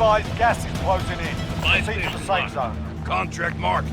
advised, gas is closing in. Proceed to the safe zone. Contract marked.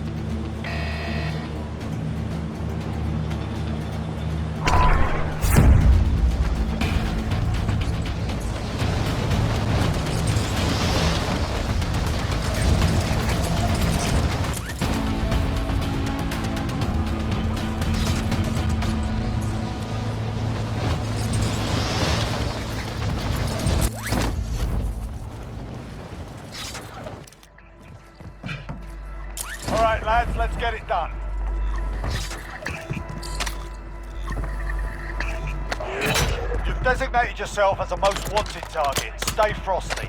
Alright lads, let's get it done. You've designated yourself as a most wanted target. Stay frosty.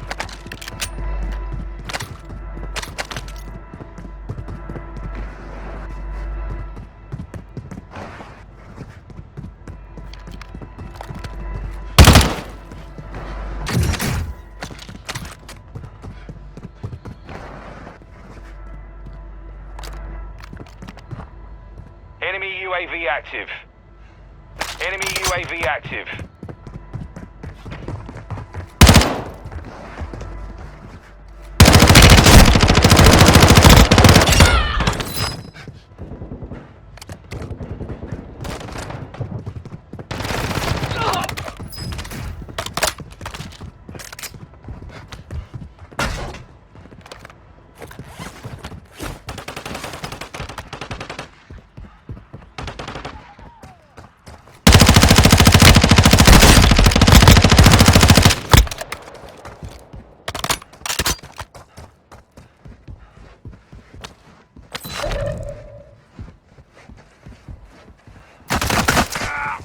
Enemy UAV active. Enemy UAV active.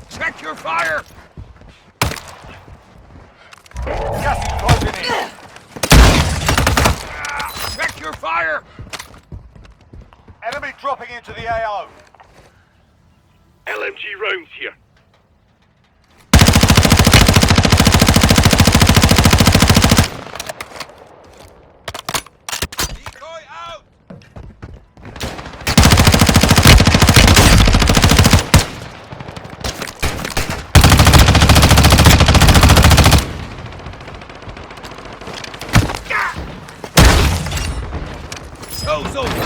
Check your fire! Gas is closing in. Check your fire! Enemy dropping into the AO. LMG rounds here. Decoy out! Show's over!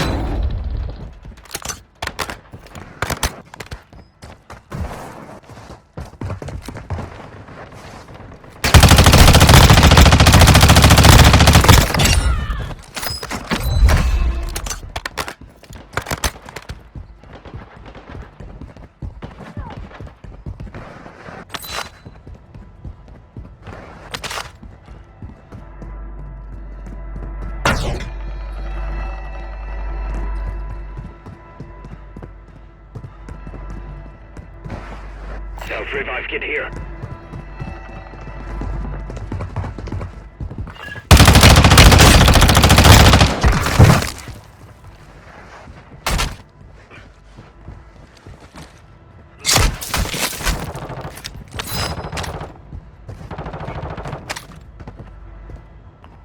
Self-revive kit here.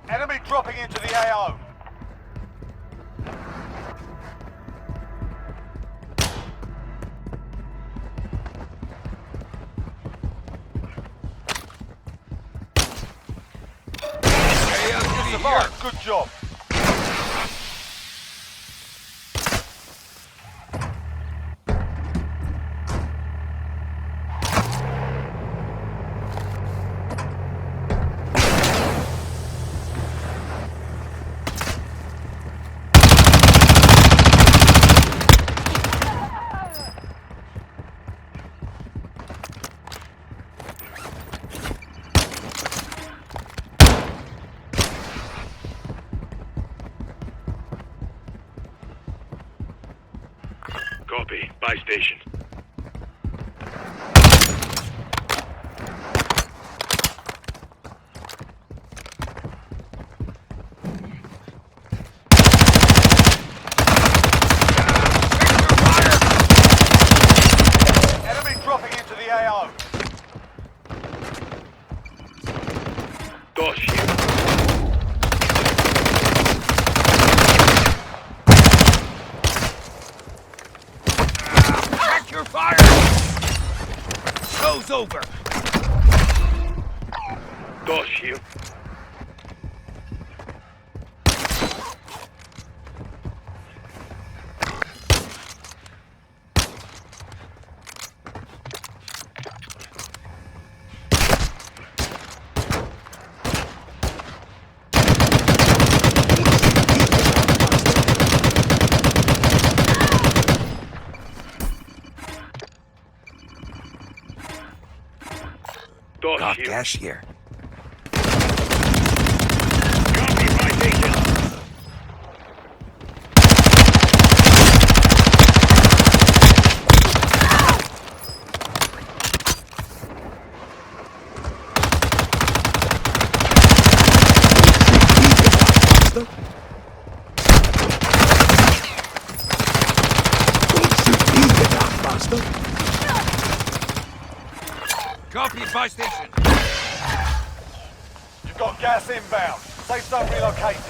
Enemy dropping into the AO. Survived. Good job. Copy. Buy station. Enemy dropping into the AO. Dosh here. Check your fire! Show's over! Dosh here. here. gas here. Copy, buy station. Bastard. Copy, buy station. You've got gas inbound. Safe zone relocated.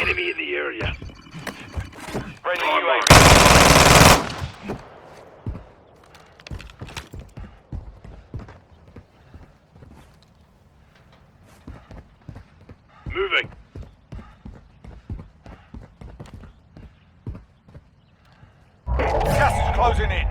Enemy in the area. Friendly On UAV. Moving. Gas is closing in.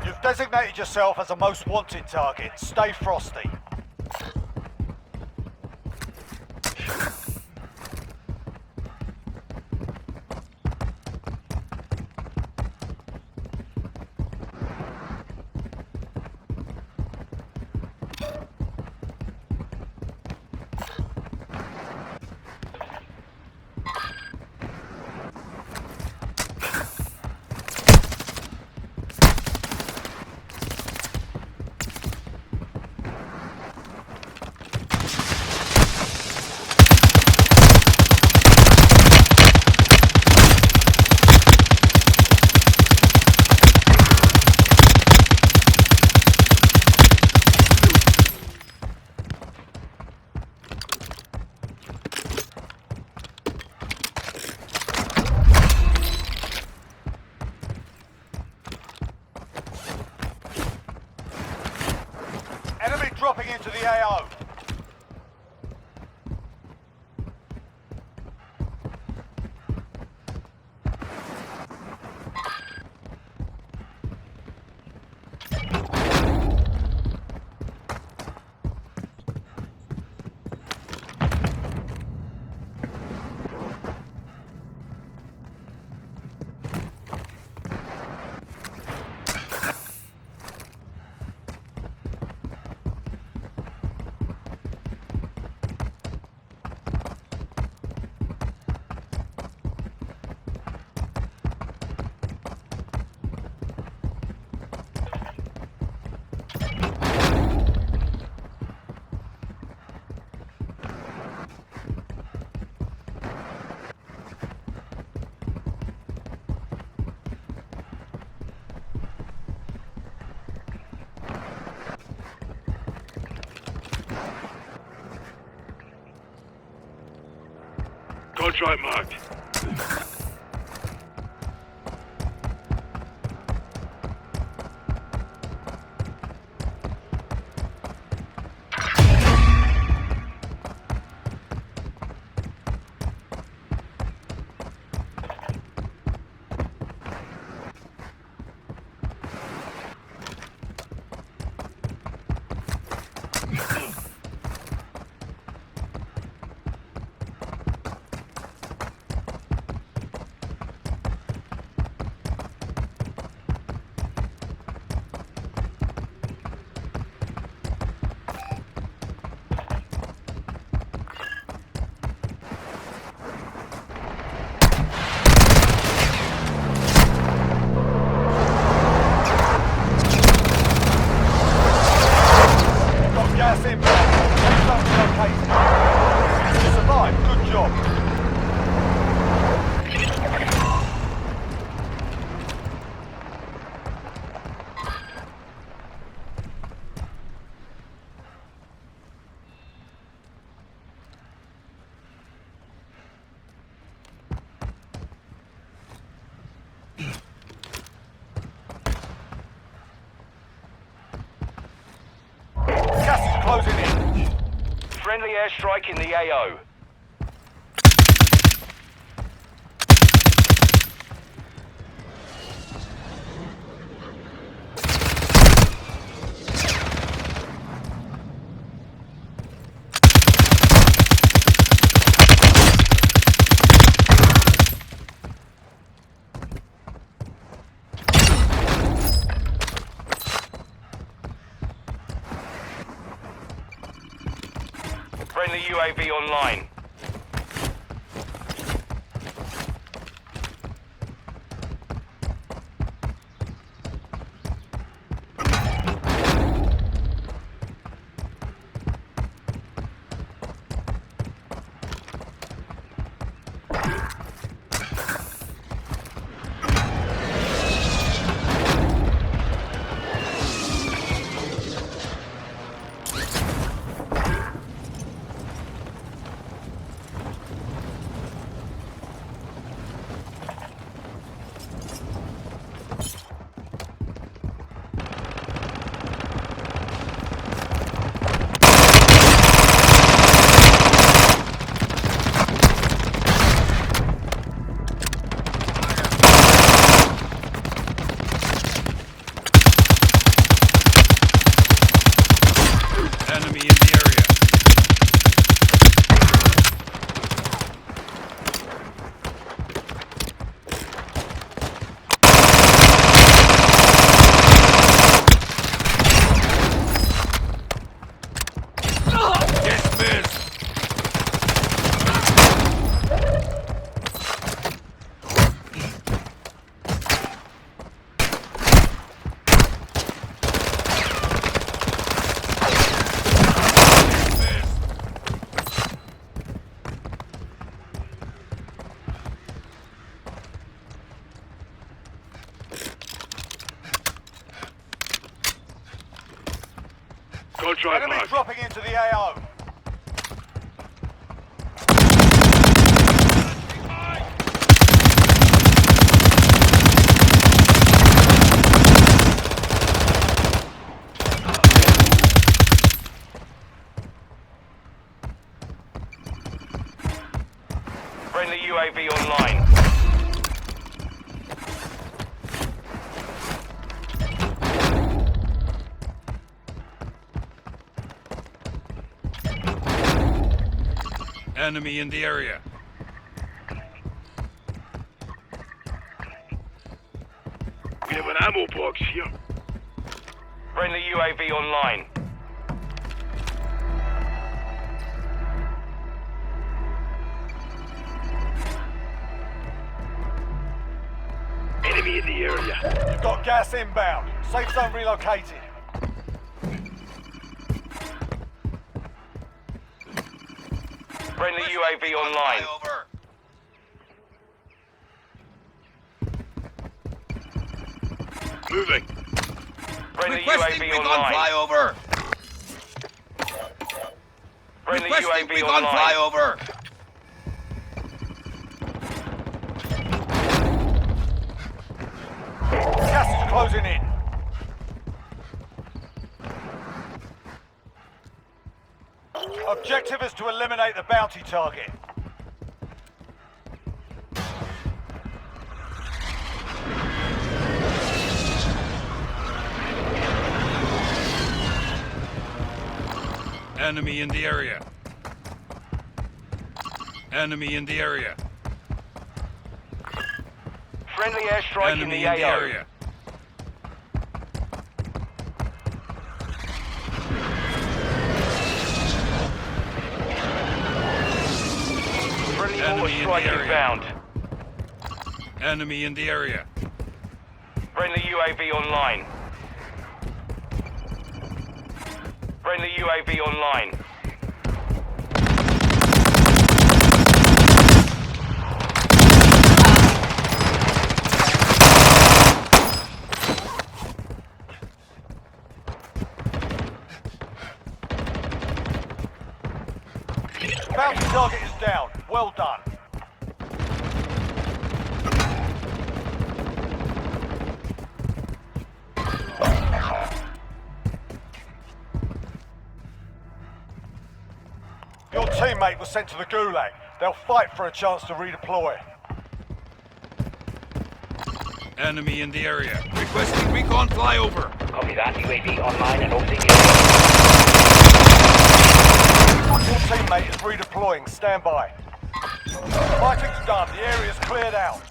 You've designated yourself as a most wanted target. Stay frosty. Enemy dropping into the AO. Contract marked. Friendly airstrike in the AO. Friendly UAV online. Enemy in the area. Dismiss. Contract Enemy marked. dropping into the AO. Friendly UAV online. Enemy in the area. We have an ammo box here. Friendly UAV online. Enemy in the area. You've got gas inbound. Safe zone relocated. Friendly UAV online. Moving. Friendly Requesting UAV recon online. flyover. Friendly Requesting UAV recon online. flyover. Gas is closing in. Objective is to eliminate the bounty target. Enemy in the area. Enemy in the area. Friendly airstrike in Enemy the in the AO. area. Friendly Enemy mortar in the strike area. inbound. Enemy in the area. Friendly UAV online. Friendly UAV online. Bounty target is down. Well done. Your teammate was sent to the Gulag. They'll fight for a chance to redeploy. Enemy in the area. Requesting recon flyover. Copy that. UAV online and orbiting the Your teammate is redeploying. Stand by. Fighting's done. The area's cleared out.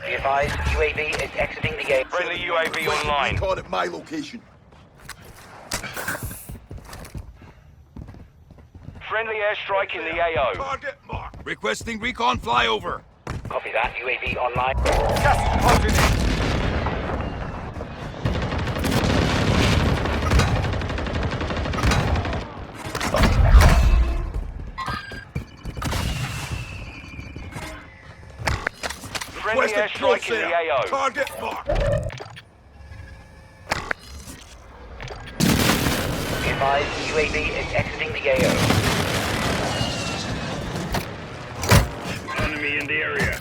Be advised, UAV is exiting the AO. Friendly UAV online. Recon at my location. Friendly airstrike in the AO. Target mark. Requesting recon flyover. Copy that. UAV online. Gas is closing in. Friendly Requesting airstrike in the AO. Target mark. Be advised, UAV is exiting the AO. Enemy in the area.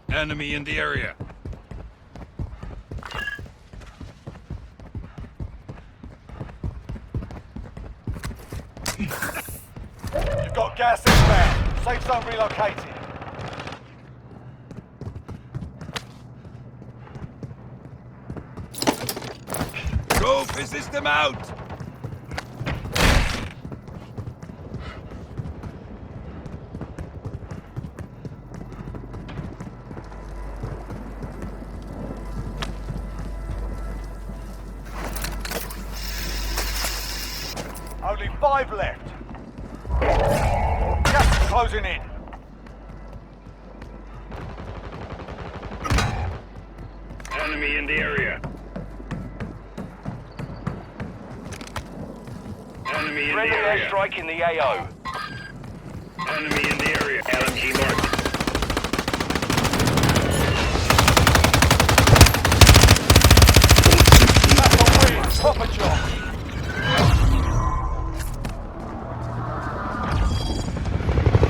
Enemy in the area. You've got gas inbound. Safe zone relocated. Grove, assist them out. Only 5 left. Gas is closing in. Enemy in the area. Enemy in the Friendly area. airstrike in the AO. Enemy in the area. LMG marked. That's a win. Proper job.